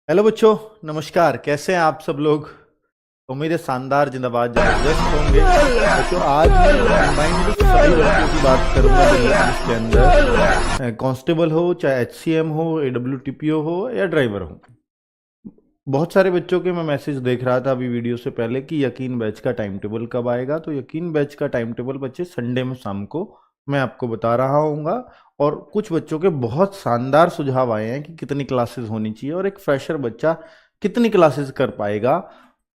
Hello बच्चों, नमस्कार। कैसे हैं आप सब लोग? उम्मीद है शानदार, जिंदाबाद, जबरदस्त होंगे। बच्चों, आज मैं कंबाइंड सभी भर्तियों की बात करूंगा दिल्ली पुलिस के अंदर। कांस्टेबल हो, चाहे एचसीएम हो, एडब्ल्यूटीपीओ हो या ड्राइवर हो। बहुत सारे बच्चों के मैं मैसेज देख रहा था अभी वीडियो से पहले कि यकीन बैच का टाइम टेबल कब आएगा। तो यकीन बैच का टाइम टेबल बच्चे संडे में शाम को मैं आपको बता रहा हूँगा। और कुछ बच्चों के बहुत शानदार सुझाव आए हैं कि कितनी क्लासेस होनी चाहिए और एक फ्रेशर बच्चा कितनी क्लासेस कर पाएगा।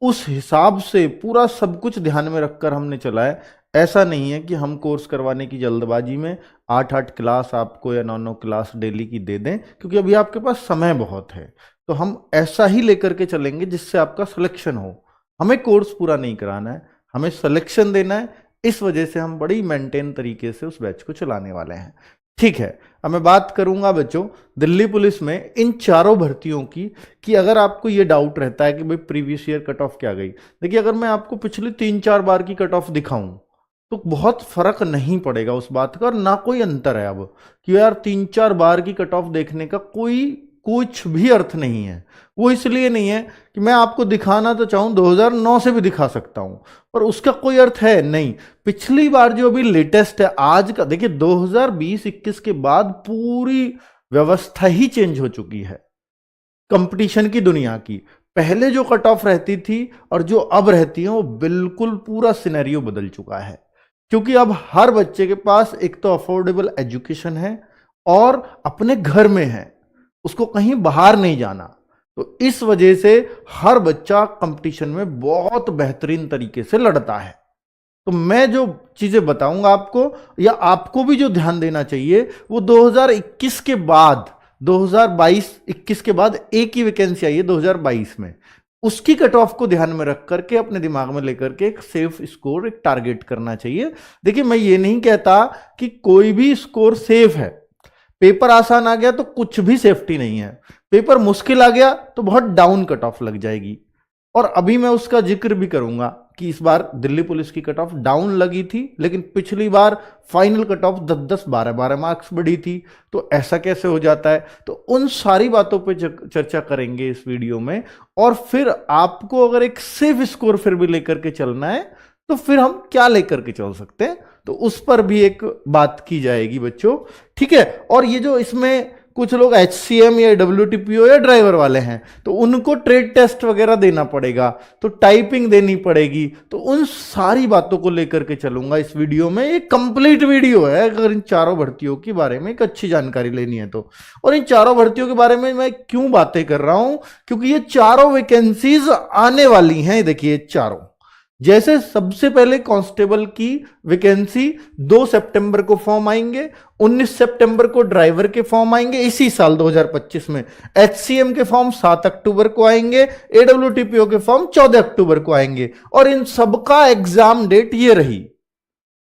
उस हिसाब से पूरा सब कुछ ध्यान में रखकर हमने चला है। ऐसा नहीं है कि हम कोर्स करवाने की जल्दबाजी में 8-8 क्लास आपको या 9-9 क्लास डेली की दे दें, क्योंकि अभी आपके पास समय बहुत है। तो हम ऐसा ही लेकर के चलेंगे जिससे आपका सिलेक्शन हो। हमें कोर्स पूरा नहीं कराना है, हमें सिलेक्शन देना है। इस वजह से हम बड़ी मेंटेन तरीके से उस बैच को चलाने वाले हैं। ठीक है, अब मैं बात करूंगा बच्चों दिल्ली पुलिस में इन चारों भर्तियों की, कि अगर आपको ये डाउट रहता है कि भाई प्रीवियस ईयर कट ऑफ क्या गई। देखिए, अगर मैं आपको पिछली 3-4 बार की कट ऑफ दिखाऊं तो बहुत फर्क नहीं पड़ेगा उस बात का, और ना कोई अंतर है अब कि यार 3-4 बार की कट ऑफ देखने का कोई कुछ भी अर्थ नहीं है। वो इसलिए नहीं है कि मैं आपको दिखाना तो चाहूं 2009 से भी दिखा सकता हूं, पर उसका कोई अर्थ है नहीं। पिछली बार जो अभी लेटेस्ट है आज का, देखिए 2020-21 के बाद पूरी व्यवस्था ही चेंज हो चुकी है कंपटीशन की दुनिया की। पहले जो कट ऑफ रहती थी और जो अब रहती है, वो बिल्कुल पूरा सिनेरियो बदल चुका है। क्योंकि अब हर बच्चे के पास एक तो अफोर्डेबल एजुकेशन है और अपने घर में है, उसको कहीं बाहर नहीं जाना। तो इस वजह से हर बच्चा कंपटीशन में बहुत बेहतरीन तरीके से लड़ता है। तो मैं जो चीजें बताऊंगा आपको, या आपको भी जो ध्यान देना चाहिए, वो 2021 के बाद 2022-21 के बाद एक ही वैकेंसी आई है 2022 में। उसकी कट ऑफ को ध्यान में रख करके अपने दिमाग में लेकर के एक सेफ स्कोर, एक टारगेट करना चाहिए। देखिए, मैं ये नहीं कहता कि कोई भी स्कोर सेफ है। पेपर आसान आ गया तो कुछ भी सेफ्टी नहीं है, पेपर मुश्किल आ गया तो बहुत डाउन कट ऑफ लग जाएगी। और अभी मैं उसका जिक्र भी करूंगा कि इस बार दिल्ली पुलिस की कट ऑफ डाउन लगी थी, लेकिन पिछली बार फाइनल कट ऑफ 10-10, 12-12 मार्क्स बढ़ी थी। तो ऐसा कैसे हो जाता है? तो उन सारी बातों पे चर्चा करेंगे इस वीडियो में। और फिर आपको अगर एक सेफ स्कोर फिर भी लेकर के चलना है, तो फिर हम क्या लेकर के चल सकते हैं, तो उस पर भी एक बात की जाएगी बच्चों। ठीक है। और ये जो इसमें कुछ लोग एचसीएम या डब्ल्यूटीपीओ या ड्राइवर वाले हैं, तो उनको ट्रेड टेस्ट वगैरह देना पड़ेगा, तो टाइपिंग देनी पड़ेगी। तो उन सारी बातों को लेकर के चलूंगा इस वीडियो में। एक कंप्लीट वीडियो है अगर इन चारों भर्तियों के बारे में एक अच्छी जानकारी लेनी है तो। और इन चारों भर्तियों के बारे में मैं क्यों बातें कर रहा हूं, क्योंकि ये चारों वैकेंसीज आने वाली हैं। देखिए, चारों, जैसे सबसे पहले कांस्टेबल की वैकेंसी 2 सितंबर को फॉर्म आएंगे, 19 सितंबर को ड्राइवर के फॉर्म आएंगे इसी साल 2025 में, एचसीएम के फॉर्म 7 अक्टूबर को आएंगे, एडब्ल्यूटीपीओ के फॉर्म 14 अक्टूबर को आएंगे। और इन सबका एग्जाम डेट ये रही।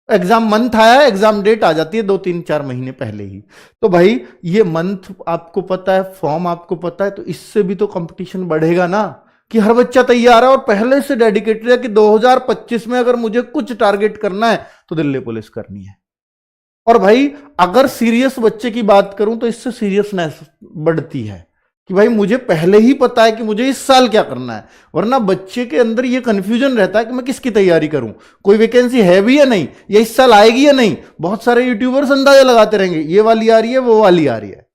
एग्जाम मंथ आया, एग्जाम डेट आ जाती है 2-3-4 महीने पहले ही। तो भाई, ये मंथ आपको पता है, फॉर्म आपको पता है, तो इससे भी तो कंपटीशन बढ़ेगा ना, कि हर बच्चा तैयार है और पहले से डेडिकेटेड है कि 2025 में अगर मुझे कुछ टारगेट करना है तो दिल्ली पुलिस करनी है। और भाई, अगर सीरियस बच्चे की बात करूं तो इससे सीरियसनेस बढ़ती है कि भाई मुझे पहले ही पता है कि मुझे इस साल क्या करना है। वरना बच्चे के अंदर यह कंफ्यूजन रहता है कि मैं किसकी तैयारी करूं, कोई वैकेंसी है भी या नहीं, या इस साल आएगी या नहीं। बहुत सारे यूट्यूबर्स अंदाजा लगाते रहेंगे, ये वाली आ रही है, वो वाली आ रही है,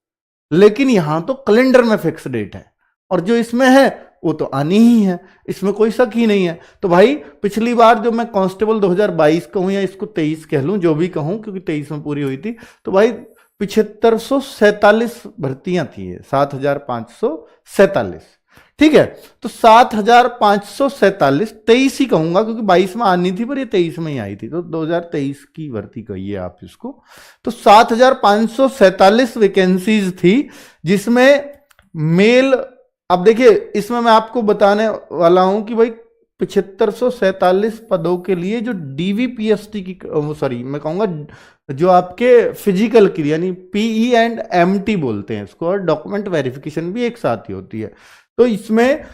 लेकिन यहां तो कैलेंडर में फिक्स डेट है, और जो इसमें है वो तो आनी ही है, इसमें कोई शक ही नहीं है। तो भाई, पिछली बार जो मैं कांस्टेबल 2022 कहूं या इसको 23 कह लूं, जो भी कहूं, क्योंकि 23 में पूरी हुई थी, तो भाई 7547 भर्तियां थी, 7547। ठीक है, तो 7547, 23 ही कहूंगा क्योंकि 22 में आनी थी, पर ये 23 में ही आई थी, तो 2023 की भर्ती कहिए आप इसको। तो 7547 वैकेंसीज थी, जिसमें मेल, अब देखिए इसमें मैं आपको बताने वाला हूं कि भाई 7547 पदों के लिए जो डीवीपीएसटी की, सॉरी मैं कहूंगा जो आपके फिजिकल की, यानी पीई एंड एमटी बोलते हैं इसको, और डॉक्यूमेंट वेरिफिकेशन भी एक साथ ही होती है। तो इसमें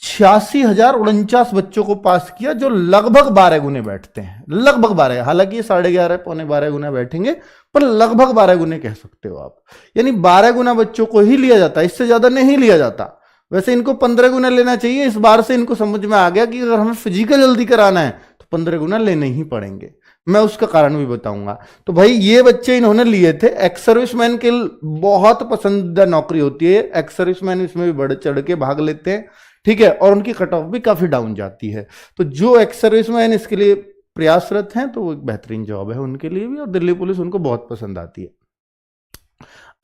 86,049 बच्चों को पास किया, जो लगभग 12 गुने बैठते हैं, लगभग 12। हालांकि ये 11.5 पौने 12 गुना बैठेंगे, पर लगभग 12 गुने कह सकते हो आप। यानी 12 गुना बच्चों को ही लिया जाता है, इससे ज्यादा नहीं लिया जाता। वैसे इनको 15 गुना लेना चाहिए। इस बार से इनको समझ में आ गया कि अगर हमें फिजिकल जल्दी कराना है तो 15 गुना लेने ही पड़ेंगे। मैं उसका कारण भी बताऊंगा। तो भाई ये बच्चे इन्होंने लिए थे। एक्स सर्विसमैन के बहुत पसंदीदा नौकरी होती है, एक्स सर्विसमैन इसमें भी बढ़ चढ़ के भाग लेते हैं, ठीक है, और उनकी कट ऑफ भी काफी डाउन जाती है। तो जो एक्स सर्विसमैन इसके लिए प्रयासरत हैं तो वो एक बेहतरीन जॉब है उनके लिए भी, और दिल्ली पुलिस उनको बहुत पसंद आती है।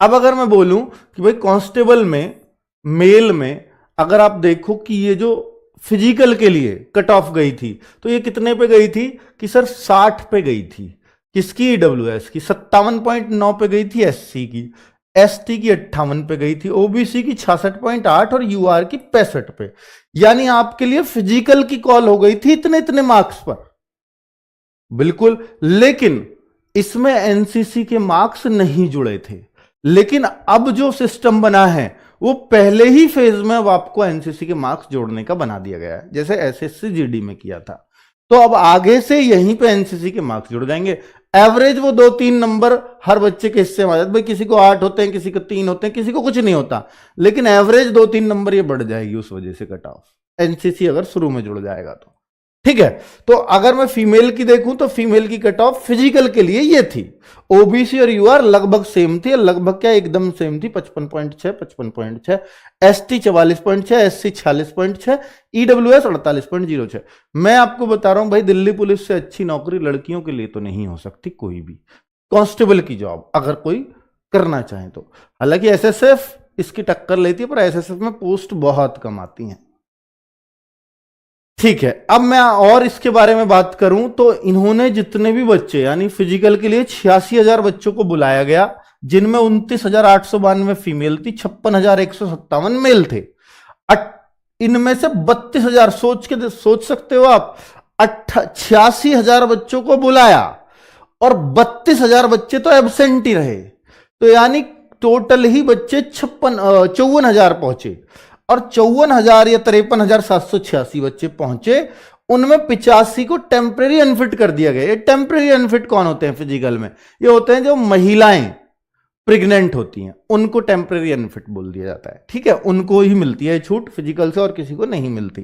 अब अगर मैं बोलूं कि भाई कांस्टेबल में मेल में अगर आप देखो कि ये जो फिजिकल के लिए कट ऑफ गई थी तो ये कितने पे गई थी कि सर 60 पे गई थी। किसकी? ईडब्ल्यूएस की। 57.9 पे गई थी एससी की, एसटी की 58 पे गई थी, ओबीसी की 66.8 और यूआर की 65 पे। यानी आपके लिए फिजिकल की कॉल हो गई थी इतने इतने मार्क्स पर, बिल्कुल। लेकिन इसमें एनसीसी के मार्क्स नहीं जुड़े थे। लेकिन अब जो सिस्टम बना है वो पहले ही फेज में अब आपको एनसीसी के मार्क्स जोड़ने का बना दिया गया है, जैसे एसएससी जीडी में किया था। तो अब आगे से यहीं पे एनसीसी के मार्क्स जुड़ जाएंगे। एवरेज वो 2-3 नंबर हर बच्चे के हिस्से में आ जाते, भाई किसी को 8 होते हैं, किसी को 3 होते हैं, किसी को कुछ नहीं होता, लेकिन एवरेज 2-3 नंबर ये बढ़ जाएगी उस वजह से कट ऑफ, एनसीसी अगर शुरू में जुड़ जाएगा तो, ठीक है। तो अगर मैं फीमेल की देखूं तो फीमेल की कट ऑफ फिजिकल के लिए ये थी। ओबीसी और यूआर लगभग सेम थी, लगभग क्या एकदम सेम थी, 55.6 55.6, एसटी 44.6, एससी 46.6, ईडब्ल्यूएस 48.06। मैं आपको बता रहा हूं भाई दिल्ली पुलिस से अच्छी नौकरी लड़कियों के लिए तो नहीं हो सकती कोई भी, कांस्टेबल की जॉब अगर कोई करना चाहे तो। हालांकि एसएसएफ इसकी टक्कर लेती है, पर एसएसएफ में पोस्ट बहुत कम आती हैं, ठीक है। अब मैं और इसके बारे में बात करूं तो इन्होंने जितने भी बच्चे यानी फिजिकल के लिए 86,000 बच्चों को बुलाया गया, जिनमें 29,892 फीमेल थी, 56,157 मेल थे। इनमें से 32,000 सोच सकते हो आप, 86,000 बच्चों को बुलाया और 32,000 बच्चे तो एब्सेंट ही रहे। तो यानी टोटल ही बच्चे 54,000 पहुंचे, और 54,000 या 53,786 बच्चे पहुंचे, उनमें 85 को टेम्परेरी अनफिट कर दिया गया। ये टेम्परेरी अनफिट कौन होते हैं फिजिकल में? ये होते हैं जो महिलाएं प्रेग्नेंट होती हैं, उनको टेम्परेरी अनफिट बोल दिया जाता है, ठीक है। उनको ही मिलती है छूट फिजिकल से और किसी को नहीं मिलती।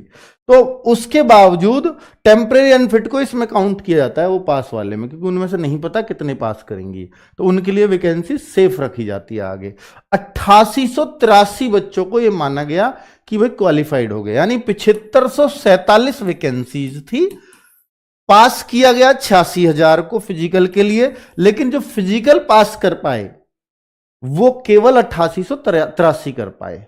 तो उसके बावजूद टेम्परेरी अनफिट को इसमें काउंट किया जाता है वो पास वाले में, क्योंकि उनमें से नहीं पता कितने पास करेंगी, तो उनके लिए वैकेंसी सेफ रखी जाती है आगे। 8883 बच्चों को यह माना गया कि वे क्वालिफाइड हो गए, यानी 7547 वैकेंसीज थी। पास किया गया 86,000 को फिजिकल के लिए, लेकिन जो फिजिकल पास कर पाए वो केवल 8883 कर पाए।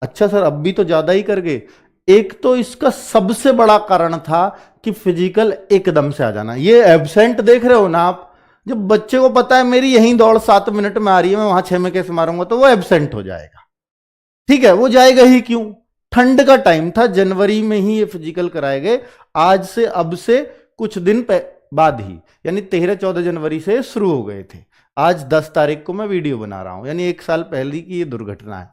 अच्छा सर, अब भी तो ज्यादा ही कर गए। एक तो इसका सबसे बड़ा कारण था कि फिजिकल एकदम से आ जाना। ये एब्सेंट देख रहे हो ना आप, जब बच्चे को पता है मेरी यही दौड़ 7 मिनट में आ रही है, मैं वहां 6 में कैसे मारूंगा, तो वो एब्सेंट हो जाएगा, ठीक है। वो जाएगा ही क्यों? ठंड का टाइम था, जनवरी में ही ये फिजिकल कराए गए। आज से अब से कुछ दिन बाद ही, यानी 13-14 जनवरी से शुरू हो गए थे। आज 10 तारीख को मैं वीडियो बना रहा हूं, यानी 1 साल पहले की ये दुर्घटना है।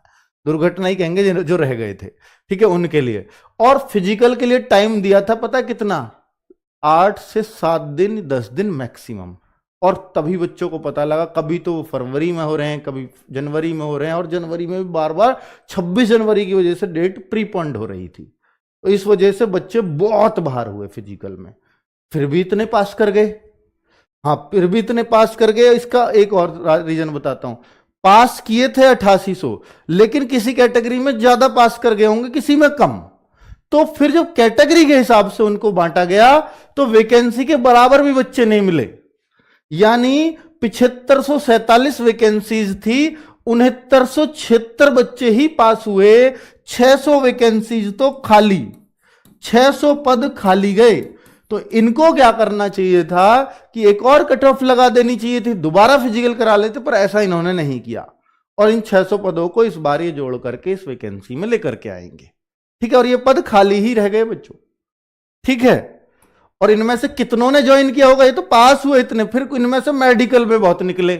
दुर्घटना ही कहेंगे जो रह गए थे, ठीक है, उनके लिए। और फिजिकल के लिए टाइम दिया था पता कितना? 8 से 7 दिन, 10 दिन मैक्सिमम। और तभी बच्चों को पता लगा, कभी तो फरवरी में हो रहे हैं, कभी जनवरी में हो रहे हैं, और जनवरी में भी बार बार 26 जनवरी की वजह से डेट प्रीपोन्ड हो रही थी। तो इस वजह से बच्चे बहुत बाहर हुए फिजिकल में, फिर भी इतने पास कर गए। हाँ, फिर भी इतने पास कर गए। इसका एक और रीजन बताता हूं। पास किए थे 8800, लेकिन किसी कैटेगरी में ज्यादा पास कर गए होंगे, किसी में कम। तो फिर जब कैटेगरी के हिसाब से उनको बांटा गया तो वैकेंसी के बराबर भी बच्चे नहीं मिले, यानी 7547 वैकेंसीज थी, 6976 बच्चे ही पास हुए। 600 वैकेंसीज तो खाली, 600 पद खाली गए। तो इनको क्या करना चाहिए था कि एक और कट ऑफ लगा देनी चाहिए थी, दोबारा फिजिकल करा लेते, पर ऐसा इन्होंने नहीं किया। और इन 600 पदों को इस बार ये जोड़ करके इस वैकेंसी में लेकर के आएंगे, ठीक है। और ये पद खाली ही रह गए बच्चों, ठीक है। और इनमें से कितनों ने ज्वाइन किया होगा? ये तो पास हुए इतने, फिर इनमें से मेडिकल में बहुत निकले।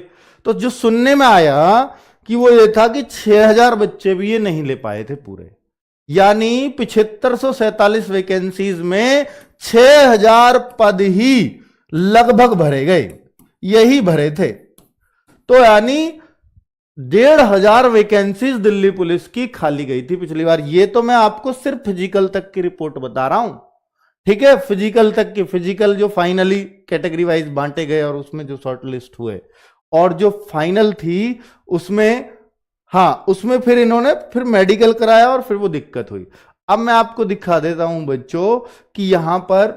तो जो सुनने में आया कि वो ये था कि 6,000 बच्चे भी ये नहीं ले पाए थे पूरे, यानी 7547 वैकेंसीज में 6,000 पद ही लगभग भरे गए, यही भरे थे। तो यानी 1,500 वैकेंसीज दिल्ली पुलिस की खाली गई थी पिछली बार। ये तो मैं आपको सिर्फ फिजिकल तक की रिपोर्ट बता रहा हूं, ठीक है, फिजिकल तक की, फिजिकल जो फाइनली कैटेगरी वाइज बांटे गए और उसमें जो शॉर्ट लिस्ट हुए, और जो फाइनल थी उसमें, हाँ उसमें फिर इन्होंने फिर मेडिकल कराया और फिर वो दिक्कत हुई। अब मैं आपको दिखा देता हूं बच्चों कि यहां पर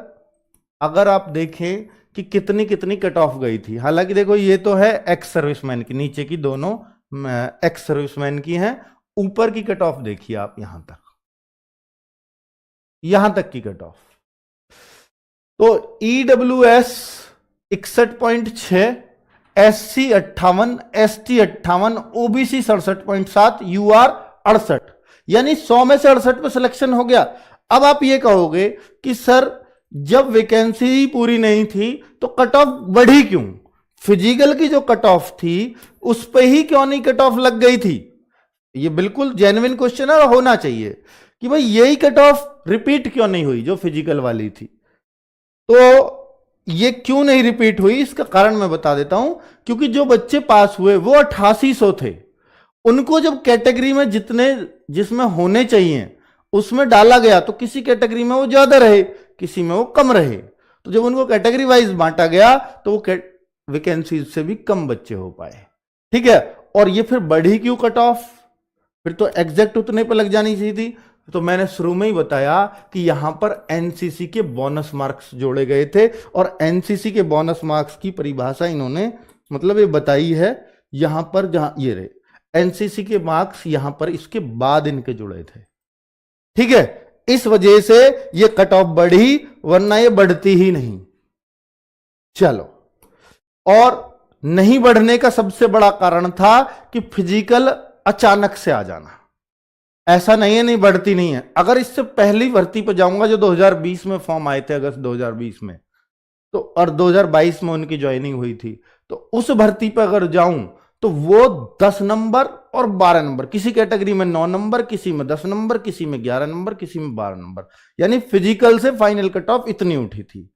अगर आप देखें कि कितनी कितनी कट ऑफ गई थी। हालांकि देखो ये तो है एक्स सर्विसमैन की, नीचे की दोनों एक्स सर्विसमैन की हैं, ऊपर की कट ऑफ देखिए आप, यहां तक की कट ऑफ। तो EWS 61.6, SC 58, ST 58, OBC 67.7, UR 68, यानी 100 में से 68 पे सिलेक्शन हो गया। अब आप ये कहोगे कि सर जब वैकेंसी ही पूरी नहीं थी तो कट ऑफ बढ़ी क्यों? फिजिकल की जो कट ऑफ थी उस पे ही क्यों नहीं कट ऑफ लग गई थी? ये बिल्कुल जेन्युइन क्वेश्चन है और होना चाहिए कि भाई यही कट ऑफ रिपीट क्यों नहीं हुई जो फिजिकल वाली थी। तो ये क्यों नहीं रिपीट हुई, इसका कारण मैं बता देता हूं। क्योंकि जो बच्चे पास हुए वो 8800 थे, उनको जब कैटेगरी में जितने जिसमें होने चाहिए उसमें डाला गया तो किसी कैटेगरी में वो ज्यादा रहे, किसी में वो कम रहे। तो जब उनको कैटेगरी वाइज बांटा गया तो वो वैकेंसी से भी कम बच्चे हो पाए, ठीक है। और ये फिर बढ़ी क्यों कट ऑफ? फिर तो एग्जैक्ट उतने पे लग जानी चाहिए थी। तो मैंने शुरू में ही बताया कि यहां पर एनसीसी के बोनस मार्क्स जोड़े गए थे, और एनसीसी के बोनस मार्क्स की परिभाषा इन्होंने मतलब ये बताई है यहां पर, जहां ये रहे एनसीसी के मार्क्स यहां पर इसके बाद इनके जुड़े थे, ठीक है। इस वजह से ये कट ऑफ बढ़ी, वरना ये बढ़ती ही नहीं। चलो, और नहीं बढ़ने का सबसे बड़ा कारण था कि फिजिकल अचानक से आ जाना। ऐसा नहीं है नहीं बढ़ती नहीं है। अगर इससे पहली भर्ती पर जाऊंगा जो 2020 में फॉर्म आए थे, अगस्त 2020 में, तो और 2022 में उनकी ज्वाइनिंग हुई थी, तो उस भर्ती पर अगर जाऊं तो वो 10 नंबर और 12 नंबर, किसी कैटेगरी में 9 नंबर, किसी में 10 नंबर, किसी में 11 नंबर, किसी में 12 नंबर, यानी फिजिकल से फाइनल कट ऑफ इतनी उठी थी।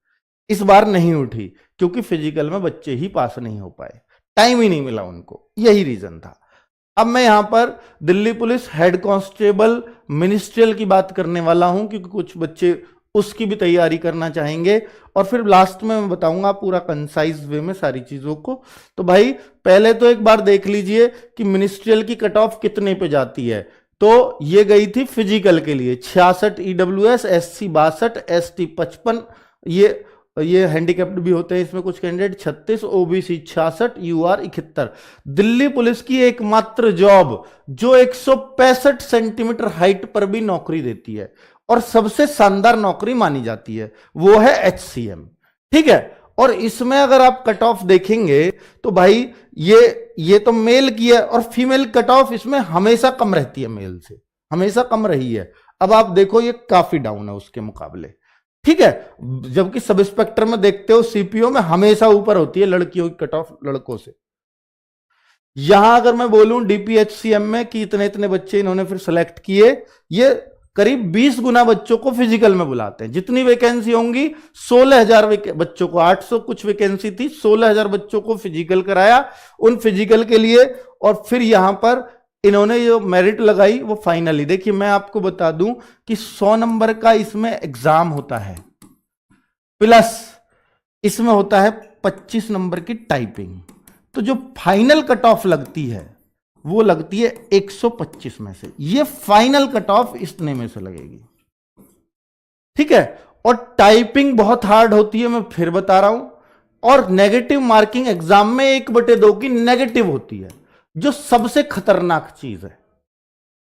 इस बार नहीं उठी क्योंकि फिजिकल में बच्चे ही पास नहीं हो पाए, टाइम ही नहीं मिला उनको, यही रीजन था। अब मैं यहां पर Delhi police head constable ministerial की बात करने वाला हूं, क्योंकि कुछ बच्चे उसकी भी तैयारी करना चाहेंगे, और फिर लास्ट में मैं बताऊंगा पूरा कंसाइज वे में सारी चीजों को। तो भाई पहले तो एक बार देख लीजिए कि मिनिस्ट्रियल की कट ऑफ कितने पे जाती है। तो ये गई थी फिजिकल के लिए 66 ईडब्ल्यूएस, एससी 62, एसटी 55, ये हैंडीकैप्ड भी होते हैं इसमें कुछ candidate 36, OBC 66, UR 71। Delhi police की एकमात्र जॉब जो 165 सेंटीमीटर हाइट पर भी नौकरी देती है और सबसे शानदार नौकरी मानी जाती है, वो है एचसीएम, ठीक है। और इसमें अगर आप कट ऑफ देखेंगे तो भाई ये तो मेल की है, और फीमेल कट ऑफ इसमें हमेशा कम रहती है, मेल से हमेशा कम रही है। अब आप देखो ये काफी डाउन है उसके मुकाबले, ठीक है। जबकि सब इंस्पेक्टर में देखते हो सीपीओ में हमेशा ऊपर होती है लड़कियों की कट ऑफ लड़कों से। यहां अगर मैं बोलूं डीपीएचसीएम में कि इतने इतने बच्चे इन्होंने फिर सेलेक्ट किए, ये करीब 20 गुना बच्चों को फिजिकल में बुलाते हैं। जितनी वैकेंसी होंगी 16,000 बच्चों को, 800 कुछ वैकेंसी थी, 16,000 बच्चों को फिजिकल कराया उन फिजिकल के लिए। और फिर यहां पर इन्होंने जो मेरिट लगाई वो फाइनली देखिए, मैं आपको बता दूं कि 100 नंबर का इसमें एग्जाम होता है, प्लस इसमें होता है 25 नंबर की टाइपिंग। तो जो फाइनल कट ऑफ लगती है वो लगती है 125 में से। ये फाइनल कट ऑफ इतने में से लगेगी, ठीक है। और टाइपिंग बहुत हार्ड होती है, मैं फिर बता रहा हूं। और नेगेटिव मार्किंग एग्जाम में 1/2 की नेगेटिव होती है, जो सबसे खतरनाक चीज है,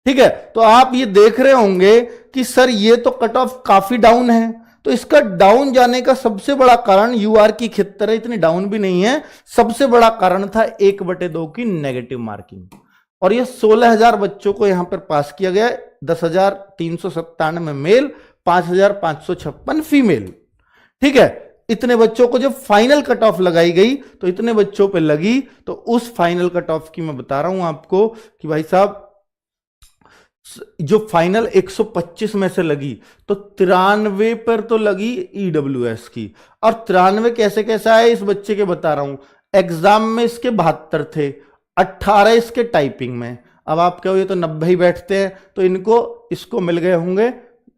ठीक है। तो आप ये देख रहे होंगे कि सर ये तो कट ऑफ काफी डाउन है, तो इसका डाउन जाने का सबसे बड़ा कारण यूआर की 71 है, इतनी डाउन भी नहीं है। सबसे बड़ा कारण था 1/2 की नेगेटिव मार्किंग। और ये 16,000 बच्चों को यहां पर पास किया गया, 10,397 मेल, 5,556 फीमेल, ठीक है। इतने बच्चों को जब फाइनल कट ऑफ लगाई गई तो इतने बच्चों पे लगी। तो उस फाइनल कट ऑफ की मैं बता रहा हूं आपको कि भाई साहब जो फाइनल 125 में से लगी तो 93 पर तो लगी ईडब्ल्यूएस की। और 93 कैसे कैसे आए इस बच्चे के बता रहा हूं। एग्जाम में इसके 72 थे, 18 इसके टाइपिंग में। अब आप कहो ये तो 90 ही बैठते हैं, तो इसको मिल गए होंगे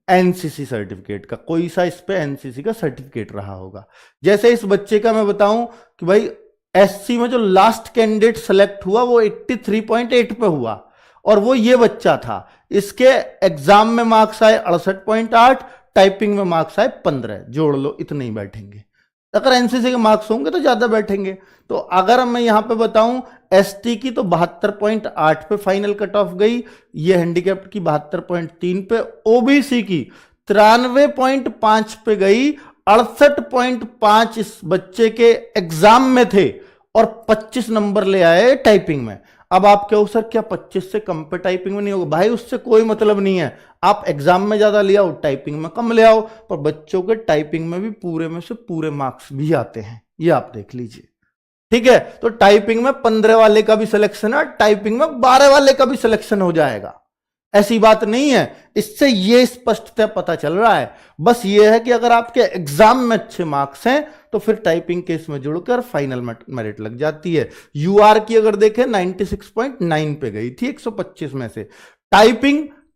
एनसीसी सर्टिफिकेट का, कोई सा इस पे एनसीसी का सर्टिफिकेट रहा होगा। जैसे इस बच्चे का मैं बताऊं कि भाई एससी में जो लास्ट कैंडिडेट सेलेक्ट हुआ वो 83.8 पे हुआ, और वो ये बच्चा था। इसके एग्जाम में मार्क्स आए 68.8, टाइपिंग में मार्क्स आए 15, जोड़ लो इतने ही बैठेंगे। अगर एनसीसी के मार्क्स होंगे तो ज्यादा बैठेंगे। तो अगर मैं यहां पे बताऊं एसटी की तो 72.8 पे फाइनल कट ऑफ गई, ये हैंडीकैप्ड की 72.3 पे, ओबीसी की 93.5 पे गई। 68.5 इस बच्चे के एग्जाम में थे और 25 नंबर ले आए टाइपिंग में। अब आप कहो सर क्या 25 से कम पे टाइपिंग में नहीं होगा? भाई उससे कोई मतलब नहीं है, आप एग्जाम में ज्यादा ले आओ, टाइपिंग में कम ले आओ, पर बच्चों के टाइपिंग में भी पूरे में से पूरे मार्क्स भी आते हैं, ये आप देख लीजिए। ठीक है, तो टाइपिंग में 15 वाले का भी सिलेक्शन है, टाइपिंग में 12 वाले का भी सिलेक्शन हो जाएगा, ऐसी बात नहीं है। इससे ये स्पष्टतः पता चल रहा है। बस ये है कि अगर आपके एग्जाम में अच्छे मार्क्स हैं तो फिर टाइपिंग के इसमें जुड़कर फाइनल मेरिट लग जाती है। यूआर की अगर देखें 96.9 पे गई थी 125 में से।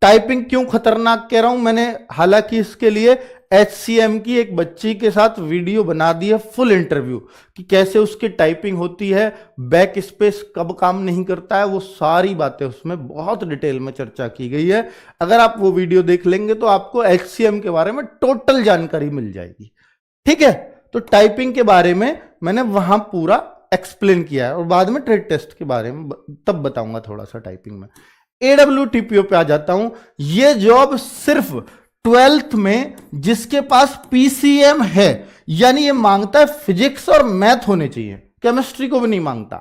टाइपिंग क्यों खतरनाक कह रहा हूं मैंने, हालांकि इसके लिए एचसीएम की एक बच्ची के साथ वीडियो बना दी है, फुल इंटरव्यू कि कैसे उसकी टाइपिंग होती है, बैक स्पेस कब काम नहीं करता है, वो सारी बातें उसमें बहुत डिटेल में चर्चा की गई है। अगर आप वो वीडियो देख लेंगे तो आपको एचसीएम के बारे में टोटल जानकारी मिल जाएगी। ठीक है, तो टाइपिंग के बारे में मैंने वहां पूरा एक्सप्लेन किया है, और बाद में ट्रेड टेस्ट के बारे में तब बताऊंगा थोड़ा सा टाइपिंग में। AWTPO पे आ जाता हूं। ये जॉब सिर्फ 12th में जिसके पास PCM है, यानी ये मांगता है फिजिक्स और मैथ होने चाहिए, केमिस्ट्री को भी नहीं मांगता,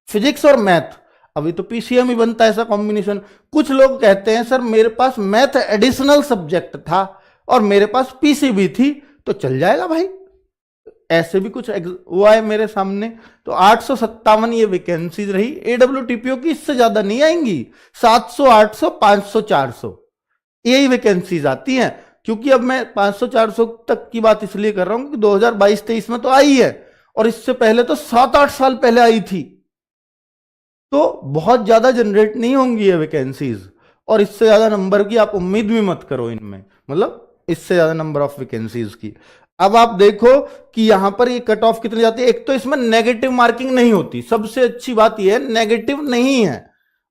फिजिक्स और मैथ। अभी तो PCM ही बनता है ऐसा कॉम्बिनेशन। कुछ लोग कहते हैं सर मेरे पास मैथ एडिशनल सब्जेक्ट था और मेरे पास PCB थी, तो चल जाएगा भाई, ऐसे भी कुछ वो आए मेरे सामने। तो 857 ये वैकेंसीज रही AWTPO की, इससे ज्यादा नहीं आएंगी। 700, 800, 500, 400 यही वैकेंसीज आती हैं। क्योंकि अब मैं 500, 400 तक की बात इसलिए कर रहा हूं कि 2022-23 में तो आई है, और इससे पहले तो 7-8 साल पहले आई थी, तो बहुत ज्यादा जनरेट नहीं होंगी ये वैकेंसीज, और इससे ज्यादा नंबर की आप उम्मीद भी मत करो इनमें, मतलब इससे ज्यादा नंबर ऑफ वैकेंसीज की। अब आप देखो कि यहां पर ये कट ऑफ कितनी जाती है। एक तो इसमें नेगेटिव मार्किंग नहीं होती, सबसे अच्छी बात यह है नेगेटिव नहीं है,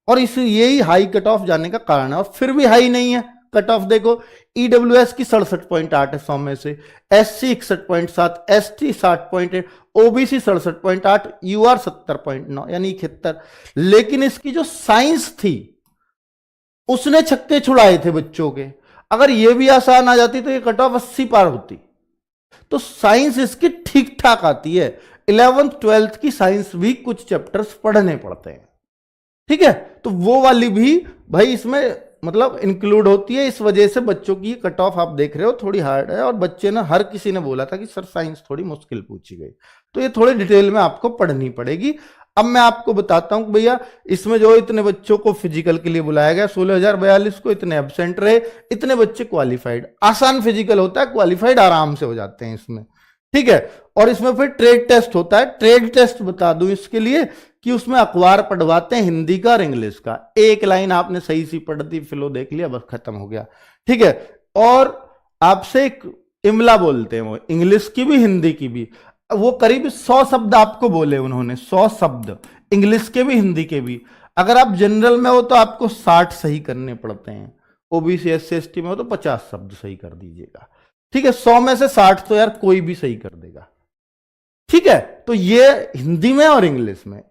और इस यही हाई कट ऑफ जाने का कारण है। और फिर भी हाई नहीं है कट ऑफ, देखो EWS की 67.8 है 100 में से, SC 61.7, ST 60.8, OBC 67.8, UR 70.9 यानी 71। लेकिन इसकी जो साइंस थी उसने छक्के छुड़ाए थे बच्चों के, अगर ये भी आसान आ जाती तो ये कट ऑफ 80 पार होती। तो साइंस इसकी ठीक ठाक आती है। 11th 12th की साइंस भी कुछ चैप्टर्स पढ़ने पड़ते हैं। ठीक है, तो वो वाली भी भाई इसमें मतलब इंक्लूड होती है। इस वजह से बच्चों की कट ऑफ आप देख रहे हो थोड़ी हार्ड है, और बच्चे ने हर किसी ने बोला था कि सर साइंस थोड़ी मुश्किल पूछी गई, तो ये थोड़ी डिटेल में आपको पढ़नी पड़ेगी। अब मैं आपको बताता हूं कि भैया इसमें जो इतने बच्चों को फिजिकल के लिए बुलाया गया 16,042 को, इतने एब्सेंट रहे, इतने बच्चे क्वालिफाइड। आसान फिजिकल होता है, क्वालिफाइड आराम से हो जाते हैं इसमें। ठीक है, और इसमें फिर ट्रेड टेस्ट होता है। ट्रेड टेस्ट बता दूं इसके लिए कि उसमें अखबार पढ़वाते हैं हिंदी का और इंग्लिश का। एक लाइन आपने सही सी पढ़ दी, फिलो देख लिया, बस खत्म हो गया। ठीक है, और आपसे एक इमला बोलते हैं वो, इंग्लिश की भी हिंदी की भी, वो करीब 100 शब्द आपको बोले उन्होंने, 100 शब्द इंग्लिश के भी हिंदी के भी। अगर आप जनरल में हो तो आपको 60 सही करने पड़ते हैं, OBC SC ST में हो तो 50 शब्द सही कर दीजिएगा। ठीक है, 100 में से 60 तो यार कोई भी सही कर देगा। ठीक है, तो ये हिंदी में और इंग्लिश में,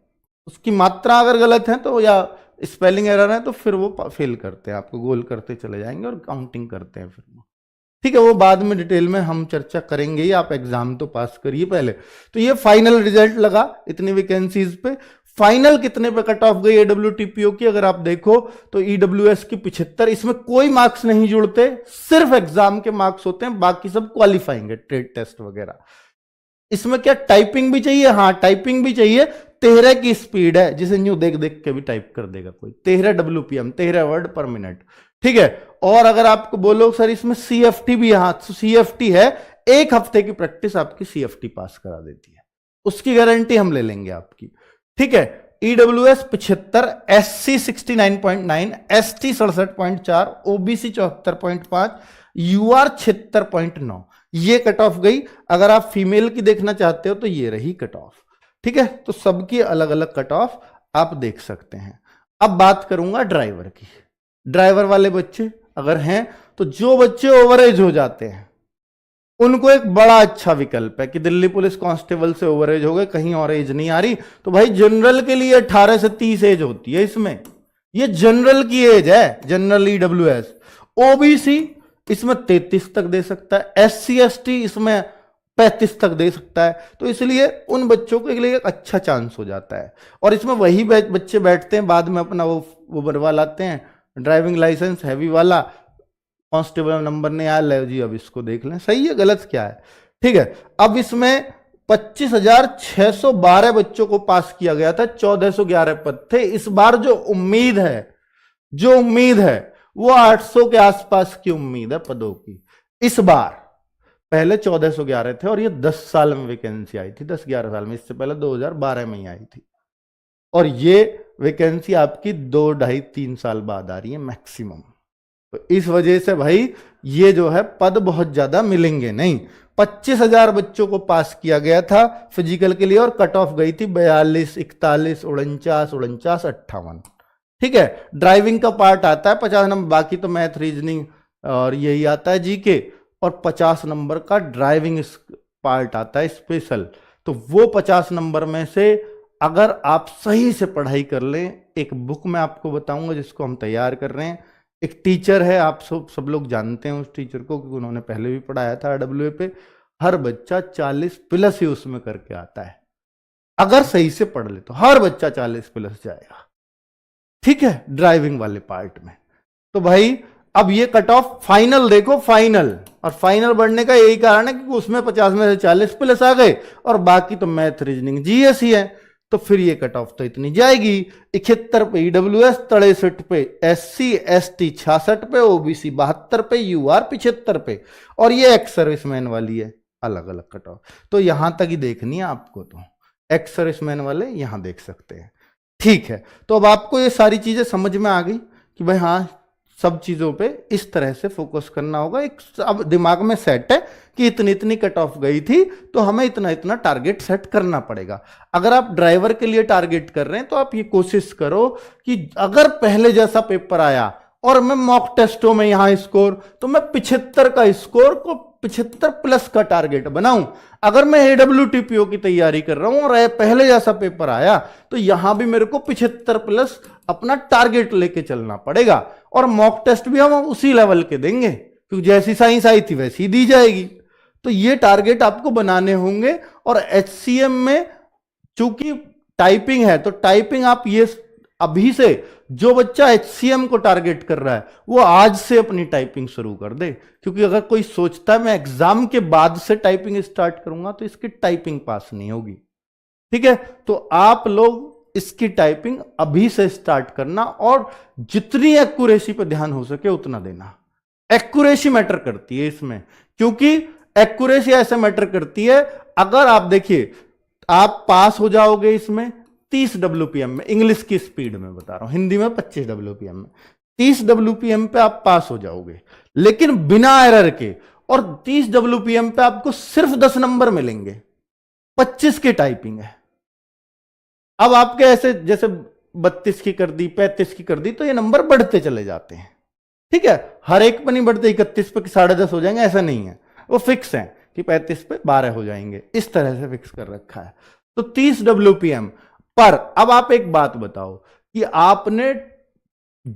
उसकी मात्रा अगर गलत है तो या स्पेलिंग एरर है तो फिर वो फेल करते हैं, आपको गोल करते चले जाएंगे और काउंटिंग करते हैं फिर वो। ठीक है, वो बाद में डिटेल में हम चर्चा करेंगे ही, आप एग्जाम तो पास करिए पहले। तो ये फाइनल रिजल्ट लगा इतनी वैकेंसीज पे। फाइनल कितने पे कट ऑफ गई AWTPO की अगर आप देखो तो EWS की 75, इसमें कोई मार्क्स नहीं जुड़ते, सिर्फ एग्जाम के मार्क्स होते हैं, बाकी सब क्वालिफाइंग है, ट्रेड टेस्ट वगैरह। इसमें क्या टाइपिंग भी चाहिए? हाँ टाइपिंग भी चाहिए। 13 की स्पीड है, जिसे न्यू देख देख के भी टाइप कर देगा कोई, 13 WPM, 13 वर्ड पर मिनट। ठीक है, और अगर आपको बोलो सर इसमें CFT भी, हाँ CFT है, 1 हफ्ते की प्रैक्टिस आपकी CFT पास करा देती है, उसकी गारंटी हम ले लेंगे आपकी। ठीक है, EWS 75, SC 69.9, ST 67.4, OBC 74.5, UR 76.9, ये कट ऑफ गई। अगर आप फीमेल की देखना चाहते हो तो ये रही कट ऑफ। ठीक है, तो सबकी अलग अलग कट ऑफ आप देख सकते हैं। अब बात करूंगा ड्राइवर की। ड्राइवर वाले बच्चे अगर हैं तो जो बच्चे ओवरेज हो जाते हैं उनको एक बड़ा अच्छा विकल्प है कि दिल्ली पुलिस कांस्टेबल से ओवरेज हो गए, कहीं और एज नहीं आ रही, तो भाई जनरल के लिए 18 से 30 एज होती है इसमें, ये जनरल की एज है, जनरल ईडब्ल्यूएस। ओबीसी इसमें 33 तक दे सकता है, एससी एसटी इसमें 35 तक दे सकता है, तो इसलिए उन बच्चों के लिए एक अच्छा चांस हो जाता है। और इसमें वही बच्चे बैठते हैं बाद में अपना वो बनवा लाते हैं ड्राइविंग लाइसेंस हैवी वाला, कांस्टेबल नंबर नहीं आया, ले जी अब इसको देख लें, सही है गलत क्या है। ठीक है, अब इसमें 25,612 बच्चों को पास किया गया था, 1411 पद थे। इस बार जो उम्मीद है वो 800 के आसपास की उम्मीद है पदों की इस बार। पहले 1411 थे और ये 10 साल में वैकेंसी आई थी, 10-11 साल में, इससे पहले 2012 में ही आई थी। और ये वैकेंसी आपकी 2, 2.5, 3 साल बाद आ रही है मैक्सिमम। तो इस वजह से भाई ये जो है पद बहुत ज्यादा मिलेंगे नहीं। 25,000 बच्चों को पास किया गया था फिजिकल के लिए और कट ऑफ गई थी 42, 41, 49, 58। ठीक है, ड्राइविंग का पार्ट आता है 50 नंबर, बाकी तो मैथ रीजनिंग और यही आता है जीके, और 50 नंबर का ड्राइविंग पार्ट आता है स्पेशल। तो वो 50 नंबर में से अगर आप सही से पढ़ाई कर लें, एक बुक मैं आपको बताऊंगा जिसको हम तैयार कर रहे हैं, एक टीचर है, आप सब लोग जानते हैं उस टीचर को क्योंकि उन्होंने पहले भी पढ़ाया था RWA पे। हर बच्चा 40+ ही उसमें करके आता है, अगर सही से पढ़ ले तो हर बच्चा 40+ जाएगा। ठीक है, ड्राइविंग वाले पार्ट में। तो भाई अब ये कट ऑफ फाइनल देखो, फाइनल, और फाइनल बढ़ने का यही कारण है कि उसमें 50 में से 40+ आ गए और बाकी तो मैथ रीजनिंग जीएस ही है, तो फिर ये कट ऑफ तो इतनी जाएगी। 71 पे ईडब्ल्यूएस, 63 पे एससी एसटी, 66 पे ओबीसी, 72 पे यूआर, 75 पे, और ये एक्स सर्विसमैन वाली है अलग अलग कट ऑफ। तो यहां तक ही देखनी है आपको, तो एक्स सर्विसमैन वाले यहां देख सकते हैं। ठीक है, तो अब आपको ये सारी चीजें समझ में आ गई कि भाई हाँ सब चीजों पे इस तरह से फोकस करना होगा। एक अब दिमाग में सेट है कि इतनी इतनी कट ऑफ गई थी तो हमें इतना इतना टारगेट सेट करना पड़ेगा। अगर आप ड्राइवर के लिए टारगेट कर रहे हैं तो आप ये कोशिश करो कि अगर पहले जैसा पेपर आया और मैं मॉक टेस्टों में यहां स्कोर, तो मैं 75 का स्कोर को 75+ का टारगेट बनाऊं। अगर मैं AWTPO की तैयारी कर रहा हूं और पहले जैसा पेपर आया तो यहां भी मेरे को 75+ अपना टारगेट लेके चलना पड़ेगा। और मॉक टेस्ट भी हम उसी लेवल के देंगे क्योंकि जैसी साइंस आई थी वैसी दी जाएगी। तो ये टारगेट आपको बनाने होंगे। और HCM में चूंकि टाइपिंग है तो टाइपिंग आप ये अभी से, जो बच्चा HCM को टारगेट कर रहा है वो आज से अपनी टाइपिंग शुरू कर दे, क्योंकि अगर कोई सोचता है मैं एग्जाम के बाद से टाइपिंग स्टार्ट करूंगा तो इसकी टाइपिंग पास नहीं होगी। ठीक है, तो आप लोग इसकी टाइपिंग अभी से स्टार्ट करना और जितनी एक्यूरेसी पे ध्यान हो सके उतना देना। एक्यूरेसी मैटर करती है इसमें, क्योंकि एक्यूरेसी ऐसे मैटर करती है, अगर आप देखिए आप पास हो जाओगे इसमें 30 WPM में, इंग्लिश की स्पीड में बता रहा हूं, हिंदी में 25 WPM में, 30 WPM पे आप पास हो जाओगे लेकिन बिना एरर के, और 30 WPM पे आपको सिर्फ 10 नंबर मिलेंगे, 25 की टाइपिंग है। अब आपके ऐसे जैसे 32 की कर दी, 35 की कर दी, तो ये नंबर बढ़ते चले जाते हैं। ठीक है, हर एक पे नहीं बढ़ते, 31 पे 10.5 हो जाएंगे ऐसा नहीं है, वो फिक्स है कि 35 पे 12 हो जाएंगे, इस तरह से फिक्स कर रखा है। तो 30 WPM पर अब आप एक बात बताओ कि आपने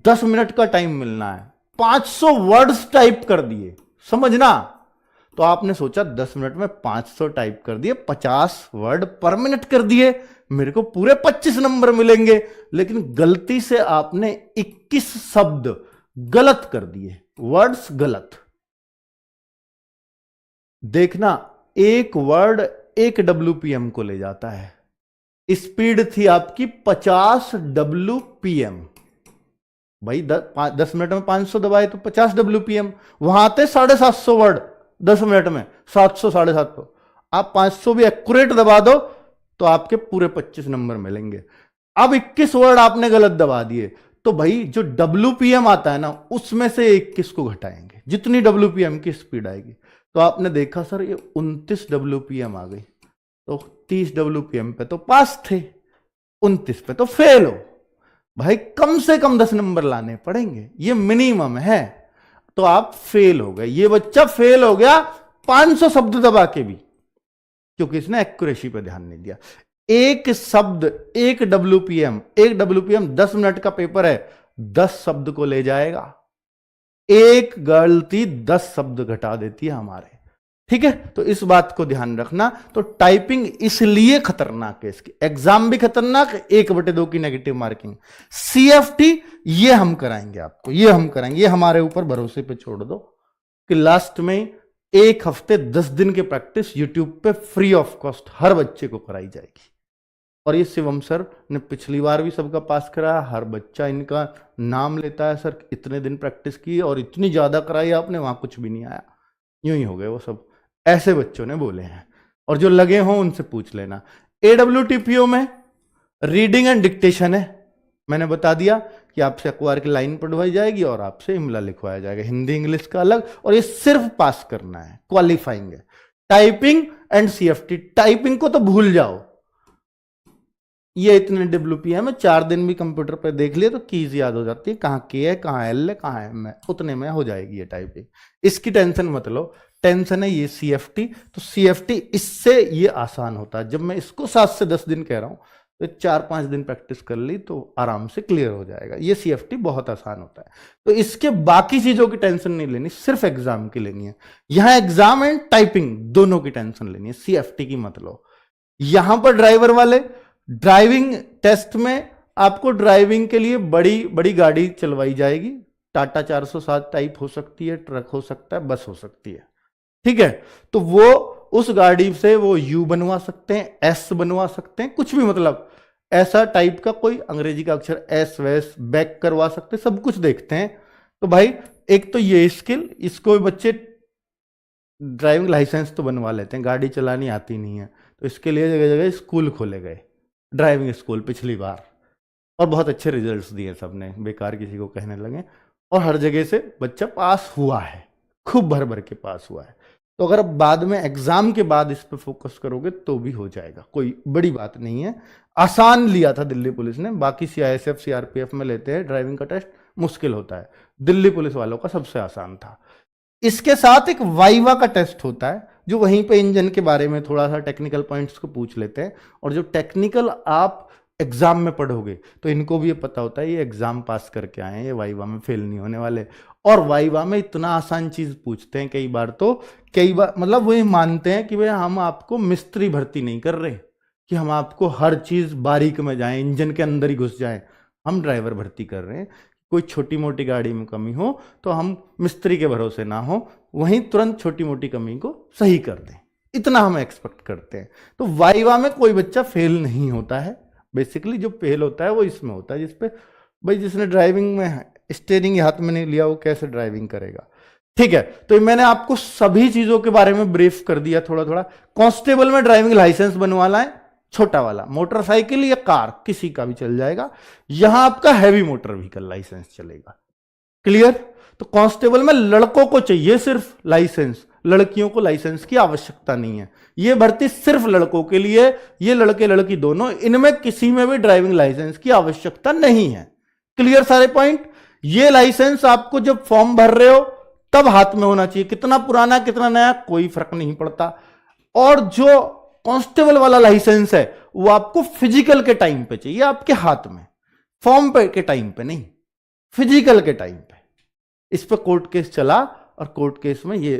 10 मिनट का टाइम मिलना है, 500 वर्ड्स टाइप कर दिए, समझना। तो आपने सोचा 10 मिनट में 500 टाइप कर दिए, 50 वर्ड पर मिनट कर दिए, मेरे को पूरे 25 नंबर मिलेंगे। लेकिन गलती से आपने 21 शब्द गलत कर दिए, वर्ड्स गलत। देखना, एक वर्ड 1 WPM को ले जाता है, स्पीड थी आपकी 50 WPM। भाई 10 मिनट में 500 दबाए तो 50 WPM, वहां आते 750 वर्ड 10 मिनट में, 700 750। आप 500 भी एक्यूरेट दबा दो तो आपके पूरे 25 नंबर मिलेंगे। अब 21 वर्ड आपने गलत दबा दिए, तो भाई जो WPM आता है ना, उसमें से 21 को घटाएंगे, जितनी WPM की स्पीड आएगी। तो आपने देखा सर ये 29 WPM आ गई, तो 30 WPM पे तो पास थे, 29 पे तो फेल हो। भाई कम से कम 10 नंबर लाने पड़ेंगे, ये मिनिमम है। तो आप फेल हो गए, ये बच्चा फेल हो गया 500 शब्द दबा के भी, क्योंकि इसने एक्यूरेसी पे ध्यान नहीं दिया। एक शब्द, एक WPM 10 मिनट का पेपर है, 10 शब्द को ले जाएगा। एक गलती 10 शब्द घटा देती है हमारे, ठीक है। तो इस बात को ध्यान रखना। तो टाइपिंग इसलिए खतरनाक है, इसकी एग्जाम भी खतरनाक, 1/2 की नेगेटिव मार्किंग। CFT ये हम कराएंगे आपको, ये हम कराएंगे, ये हमारे ऊपर भरोसे पे छोड़ दो कि लास्ट में 1 हफ्ते 10 दिन की प्रैक्टिस यूट्यूब पे फ्री ऑफ कॉस्ट हर बच्चे को कराई जाएगी। और ये शिवम सर ने पिछली बार भी सबका पास कराया, हर बच्चा इनका नाम लेता है, सर इतने दिन प्रैक्टिस की और इतनी ज्यादा कराई आपने, वहां कुछ भी नहीं आया, यूं ही हो गए वो सब, ऐसे बच्चों ने बोले हैं। और जो लगे हों उनसे पूछ लेना। AWTPO में रीडिंग एंड डिक्टेशन है, मैंने बता दिया कि आपसे अखबार की लाइन पढ़वाई जाएगी और आपसे इमला लिखवाया जाएगा, हिंदी इंग्लिश का अलग, और ये सिर्फ पास करना है, क्वालिफाइंग है। टाइपिंग एंड CFT, टाइपिंग को तो भूल जाओ, ये इतने WPM है, 4 दिन भी कंप्यूटर पर देख लिया तो कीज याद हो जाती है, कहाँ K है, कहाँ L है, कहाँ M है, उतने में हो जाएगी ये टाइपिंग। इसकी टेंशन मत लो, टेंशन है ये CFT। तो CFT इससे ये आसान होता है। जब मैं इसको 7 से 10 दिन कह रहा हूं, तो 4-5 दिन प्रैक्टिस कर ली तो आराम से क्लियर हो जाएगा। ये CFT बहुत आसान होता है। तो इसके बाकी चीजों की टेंशन नहीं लेनी, सिर्फ एग्जाम की लेनी है। यहां एग्जाम एंड टाइपिंग दोनों की टेंशन लेनी है, CFT की मत लो। यहां पर ड्राइवर वाले, ड्राइविंग टेस्ट में आपको ड्राइविंग के लिए बड़ी बड़ी गाड़ी चलवाई जाएगी, टाटा 407 टाइप हो सकती है, ट्रक हो सकता है, बस हो सकती है, ठीक है। तो वो उस गाड़ी से वो U बनवा सकते हैं, S बनवा सकते हैं, कुछ भी, मतलब ऐसा टाइप का कोई अंग्रेजी का अक्षर S वैस बैक करवा सकते हैं, सब कुछ देखते हैं। तो भाई एक तो ये स्किल, इसको बच्चे ड्राइविंग लाइसेंस तो बनवा लेते हैं, गाड़ी चलानी आती नहीं है, तो इसके लिए जगह जगह स्कूल खोले गए, ड्राइविंग स्कूल पिछली बार, और बहुत अच्छे रिजल्ट्स दिए सबने, बेकार किसी को कहने लगे, और हर जगह से बच्चा पास हुआ है, खूब भर भर के पास हुआ है। तो अगर अब बाद में एग्जाम के बाद इस पे फोकस करोगे तो भी हो जाएगा, कोई बड़ी बात नहीं है। आसान लिया था दिल्ली पुलिस ने, बाकी CISF CRPF में लेते हैं ड्राइविंग का टेस्ट, मुश्किल होता है, दिल्ली पुलिस वालों का सबसे आसान था। इसके साथ एक वाइवा का टेस्ट होता है, जो वहीं पे इंजन के बारे में थोड़ा सा टेक्निकल पॉइंट्स को पूछ लेते हैं, और जो टेक्निकल आप एग्जाम में पढ़ोगे तो इनको भी ये पता होता है ये एग्जाम पास करके आए हैं, ये वाइवा में फेल नहीं होने वाले। और वाइवा में इतना आसान चीज पूछते हैं कई बार, तो कई बार मतलब वो ये मानते हैं कि भाई हम आपको मिस्त्री भर्ती नहीं कर रहे कि हम आपको हर चीज बारीक में जाएं, इंजन के अंदर ही घुस जाएं, हम ड्राइवर भर्ती कर रहे हैं। कोई छोटी मोटी गाड़ी में कमी हो तो हम मिस्त्री के भरोसे ना हो, वहीं तुरंत छोटी मोटी कमी को सही कर दें, इतना हम एक्सपेक्ट करते हैं। तो वाइवा में कोई बच्चा फेल नहीं होता है, बेसिकली जो फेल होता है वो इसमें होता है, जिसपे भाई जिसने ड्राइविंग में स्टीयरिंग हाथ में नहीं लिया वो कैसे ड्राइविंग करेगा, ठीक है। तो मैंने आपको सभी चीजों के बारे में ब्रीफ कर दिया थोड़ा थोड़ा। कांस्टेबल में ड्राइविंग लाइसेंस बनवाना है, छोटा वाला, मोटरसाइकिल या कार किसी का भी चल जाएगा। यहां आपका हैवी मोटर व्हीकल लाइसेंस चलेगा, क्लियर। तो कांस्टेबल में लड़कों को चाहिए सिर्फ लाइसेंस, लड़कियों को लाइसेंस की आवश्यकता नहीं है। ये भर्ती सिर्फ लड़कों के लिए, ये लड़के लड़की दोनों, इनमें किसी में भी ड्राइविंग लाइसेंस की आवश्यकता नहीं है, क्लियर सारे पॉइंट। ये लाइसेंस आपको जब फॉर्म भर रहे हो तब हाथ में होना चाहिए, कितना पुराना कितना नया कोई फर्क नहीं पड़ता। और जो कांस्टेबल वाला लाइसेंस है वो आपको फिजिकल के टाइम पे चाहिए, आपके हाथ में, फॉर्म पे के टाइम पे नहीं, फिजिकल के टाइम पे। इस पर कोर्ट केस चला और कोर्ट केस में ये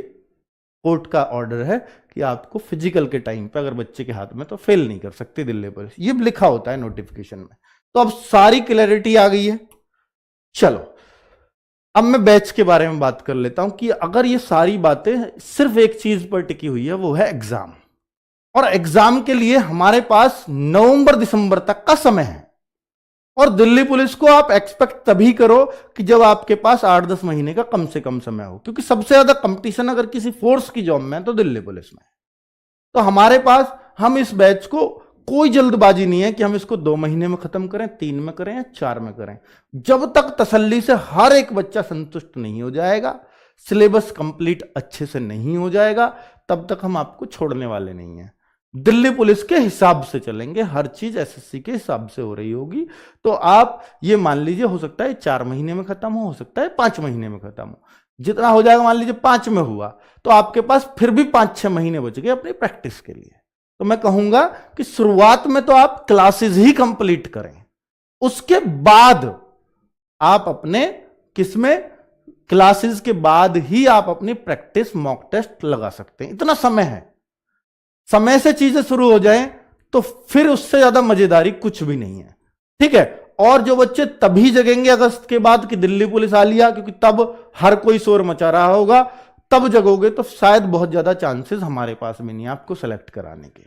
कोर्ट का ऑर्डर है कि आपको फिजिकल के टाइम पे अगर बच्चे के हाथ में तो फेल नहीं कर सकती दिल्ली पुलिस, ये लिखा होता है नोटिफिकेशन में। तो अब सारी क्लैरिटी आ गई है। चलो अब मैं बैच के बारे में बात कर लेता हूं कि अगर ये सारी बातें सिर्फ एक चीज पर टिकी हुई है, वो है एग्जाम। और एग्जाम के लिए हमारे पास नवंबर दिसंबर तक का समय है, और दिल्ली पुलिस को आप एक्सपेक्ट तभी करो कि जब आपके पास 8-10 महीने का कम से कम समय हो, क्योंकि सबसे ज्यादा कंपटीशन अगर किसी फोर्स की जॉब में है तो दिल्ली पुलिस में है। तो हमारे पास, हम इस बैच को कोई जल्दबाजी नहीं है कि हम इसको 2 महीने में खत्म करें, 3 में करें या 4 में करें। जब तक तसल्ली से हर एक बच्चा संतुष्ट नहीं हो जाएगा, सिलेबस कंप्लीट अच्छे से नहीं हो जाएगा, तब तक हम आपको छोड़ने वाले नहीं हैं। दिल्ली पुलिस के हिसाब से चलेंगे, हर चीज एसएससी के हिसाब से हो रही होगी। तो आप ये मान लीजिए, हो सकता है 4 महीने में खत्म हो सकता है 5 महीने में खत्म हो। जितना हो जाएगा, मान लीजिए 5 में हुआ, तो आपके पास फिर भी 5-6 महीने बच गए अपनी प्रैक्टिस के लिए। तो मैं कहूंगा कि शुरुआत में तो आप क्लासेस ही कंप्लीट करें, उसके बाद आप अपने किसमें, क्लासेस के बाद ही आप अपनी प्रैक्टिस मॉक टेस्ट लगा सकते हैं। इतना समय है, समय से चीजें शुरू हो जाएं तो फिर उससे ज्यादा मजेदारी कुछ भी नहीं है। ठीक है। और जो बच्चे तभी जगेंगे अगस्त के बाद कि दिल्ली पुलिस आ लिया, क्योंकि तब हर कोई शोर मचा रहा होगा, तब जगोगे तो शायद बहुत ज्यादा चांसेस हमारे पास भी नहीं है आपको सेलेक्ट कराने के।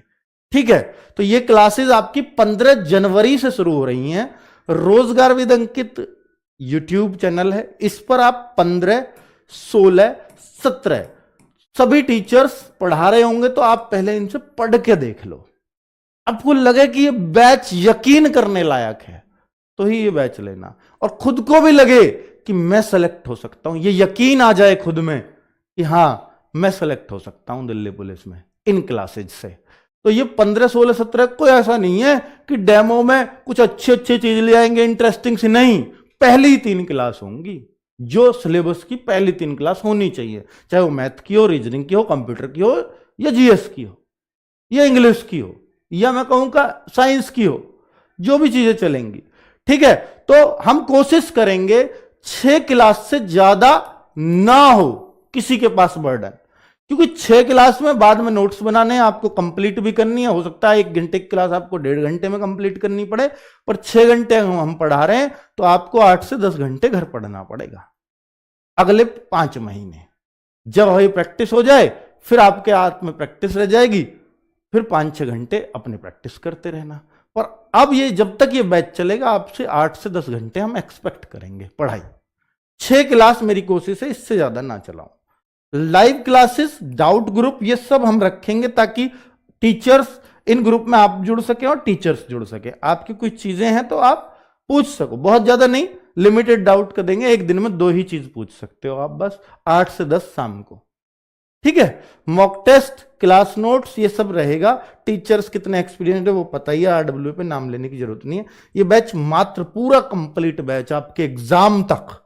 ठीक है। तो ये क्लासेस आपकी 15 जनवरी से शुरू हो रही हैं। रोजगार विद अंकित यूट्यूब चैनल है, इस पर आप 15, 16, 17 सभी टीचर्स पढ़ा रहे होंगे, तो आप पहले इनसे पढ़ के देख लो। आपको लगे कि ये बैच यकीन करने लायक है तो ही ये बैच लेना, और खुद को भी लगे कि मैं सेलेक्ट हो सकता हूं, ये यकीन आ जाए खुद में कि हां मैं सेलेक्ट हो सकता हूं दिल्ली पुलिस में इन क्लासेज से। तो ये 15, 16, 17 कोई ऐसा नहीं है कि डेमो में कुछ अच्छी अच्छी चीज ले आएंगे इंटरेस्टिंग सी, नहीं। पहली 3 क्लास होंगी, जो सिलेबस की पहली 3 क्लास होनी चाहिए, चाहे वो मैथ की हो, रीजनिंग की हो, कंप्यूटर की हो, या जीएस की हो, या इंग्लिश की हो, या मैं कहूंगा साइंस की हो, जो भी चीजें चलेंगी। ठीक है। तो हम कोशिश करेंगे 6 क्लास से ज्यादा ना हो किसी के पास बर्डन, क्योंकि 6 क्लास में बाद में नोट्स बनाने हैं, आपको कंप्लीट भी करनी है। हो सकता है 1 घंटे की क्लास आपको 1.5 घंटे में कंप्लीट करनी पड़े, पर 6 घंटे हम पढ़ा रहे हैं तो आपको 8 से 10 घंटे घर पढ़ना पड़ेगा अगले 5 महीने। जब वही प्रैक्टिस हो जाए, फिर आपके हाथ में प्रैक्टिस रह जाएगी, फिर 5-6 घंटे अपनी प्रैक्टिस करते रहना। पर अब ये जब तक ये बैच चलेगा, आपसे 8 से 10 घंटे हम एक्सपेक्ट करेंगे पढ़ाई। 6 क्लास मेरी कोशिश है इससे ज्यादा ना चलाऊं। लाइव क्लासेस, डाउट ग्रुप, ये सब हम रखेंगे ताकि टीचर्स इन ग्रुप में आप जुड़ सके और टीचर्स जुड़ सके। आपकी कुछ चीजें हैं तो आप पूछ सको, बहुत ज्यादा नहीं, लिमिटेड डाउट कर देंगे। एक दिन में 2 ही चीज पूछ सकते हो आप बस, 8 से 10 शाम को। ठीक है। मॉक टेस्ट, क्लास नोट्स, ये सब रहेगा। टीचर्स कितने एक्सपीरियंस्ड है वो पता ही है, आरडब्ल्यू पे नाम लेने की जरूरत नहीं है। ये बैच मात्र पूरा कंप्लीट बैच आपके एग्जाम तक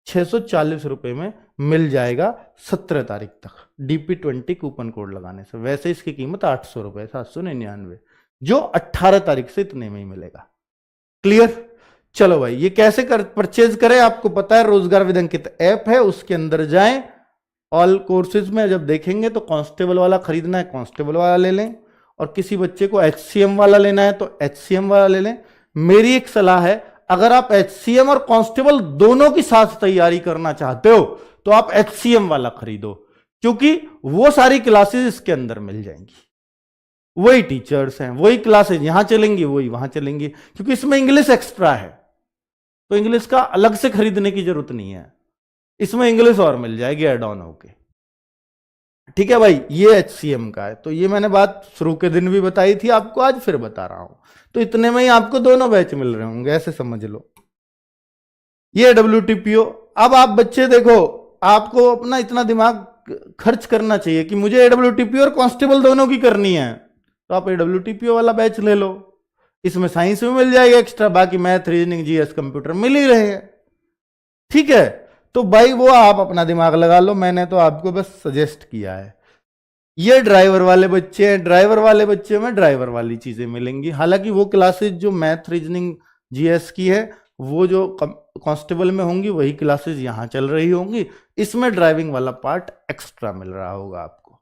640 रुपए में मिल जाएगा 17 तारीख तक, DP20 कूपन कोड लगाने से। वैसे इसकी कीमत 800 रुपए, 799, जो 18 तारीख से इतने में ही मिलेगा। क्लियर। चलो भाई, ये कैसे परचेज करें आपको पता है, रोजगार विद अंकित ऐप है, उसके अंदर जाएं। ऑल कोर्सेज में जब देखेंगे तो कांस्टेबल वाला खरीदना है, कांस्टेबल वाला ले लें, और किसी बच्चे को HCM वाला लेना है तो HCM वाला ले लें। मेरी एक सलाह है, अगर आप HCM और कांस्टेबल दोनों की साथ तैयारी करना चाहते हो तो आप HCM वाला खरीदो, क्योंकि वो सारी क्लासेस इसके अंदर मिल जाएंगी, वही टीचर्स हैं, वही क्लासेस यहां चलेंगी, वही वहां चलेंगी, क्योंकि इसमें इंग्लिश एक्स्ट्रा है तो इंग्लिश का अलग से खरीदने की जरूरत नहीं है, इसमें इंग्लिश और मिल जाएगी एड ऑन होके। ठीक है भाई, ये HCM का है। तो ये मैंने बात शुरू के दिन भी बताई थी आपको, आज फिर बता रहा हूं। तो इतने में ही आपको दोनों बैच मिल रहे होंगे, ऐसे समझ लो। ये WTPO। अब आप बच्चे देखो, आपको अपना इतना दिमाग खर्च करना चाहिए कि मुझे WTPO और कांस्टेबल दोनों की करनी है, तो आप WTPO वाला बैच ले लो। इसमें साइंस में मिल जाएगा एक्स्ट्रा, बाकी मैथ, रीजनिंग, जीएस, कंप्यूटर मिल ही रहे हैं। ठीक है। तो भाई वो आप अपना दिमाग लगा लो, मैंने तो आपको बस सजेस्ट किया है। ये ड्राइवर वाले बच्चे हैं, ड्राइवर वाले बच्चे में ड्राइवर वाली चीजें मिलेंगी। हालांकि वो क्लासेस जो मैथ, रीजनिंग, जीएस की है, वो जो कांस्टेबल में होंगी वही क्लासेस यहां चल रही होंगी। इसमें ड्राइविंग वाला पार्ट एक्स्ट्रा मिल रहा होगा आपको।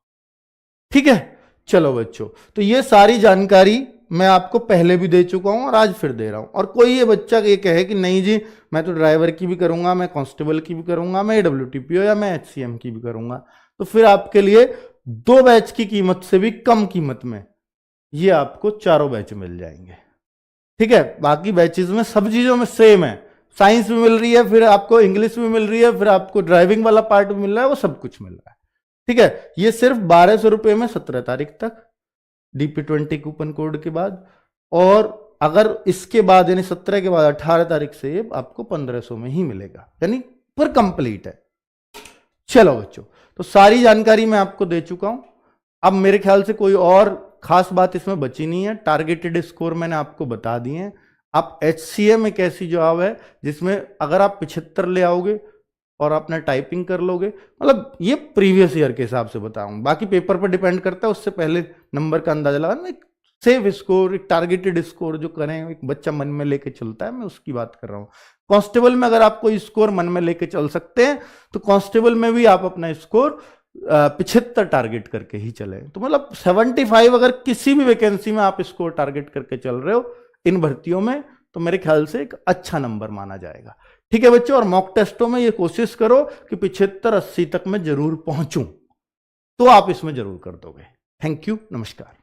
ठीक है। चलो बच्चों, तो ये सारी जानकारी मैं आपको पहले भी दे चुका हूं और आज फिर दे रहा हूं। और कोई ये बच्चा ये कहे कि नहीं जी मैं तो ड्राइवर की भी करूंगा, मैं कांस्टेबल की भी करूंगा, मैं WTPO या मैं HCM की भी करूंगा, तो फिर आपके लिए 2 बैच की कीमत से भी कम कीमत में ये आपको 4 बैच मिल जाएंगे। ठीक है। बाकी बैचेस में सब चीजों में सेम है, साइंस भी मिल रही है, फिर आपको इंग्लिश भी मिल रही है, फिर आपको ड्राइविंग वाला पार्ट भी मिल रहा है, वो सब कुछ मिल रहा है। ठीक है। ये सिर्फ 1200 रुपए में 17 तारीख तक, DP20 कूपन कोड के बाद, और अगर इसके बाद यानी 17 के बाद 18 तारीख से आपको 1500 में ही मिलेगा, यानी पर कंप्लीट है। चलो बच्चों, तो सारी जानकारी मैं आपको दे चुका हूं। अब मेरे ख्याल से कोई और खास बात इसमें बची नहीं है। टारगेटेड स्कोर मैंने आपको बता दिए हैं। आप HCA में कैसी जॉब है जिसमें अगर आप 75 ले आओगे और अपना टाइपिंग कर लोगे, मतलब ये प्रीवियस ईयर के हिसाब से बताऊंगा, बाकी पेपर पर डिपेंड करता है, उससे पहले नंबर का अंदाजा लगाना। एक सेफ स्कोर, एक टारगेटेड स्कोर जो करें, एक बच्चा मन में लेके चलता है, मैं उसकी बात कर रहा हूं। कांस्टेबल में अगर आप कोई स्कोर मन में लेके चल सकते हैं तो कांस्टेबल में भी आप अपना स्कोर 75 टारगेट करके ही चले। तो मतलब 75 अगर किसी भी वैकेंसी में आप स्कोर टारगेट करके चल रहे हो इन भर्तियों में, तो मेरे ख्याल से एक अच्छा नंबर माना जाएगा। ठीक है बच्चों, और मॉक टेस्टों में ये कोशिश करो कि 75-80 तक मैं जरूर पहुंचूं, तो आप इसमें जरूर कर दोगे। थैंक यू, नमस्कार।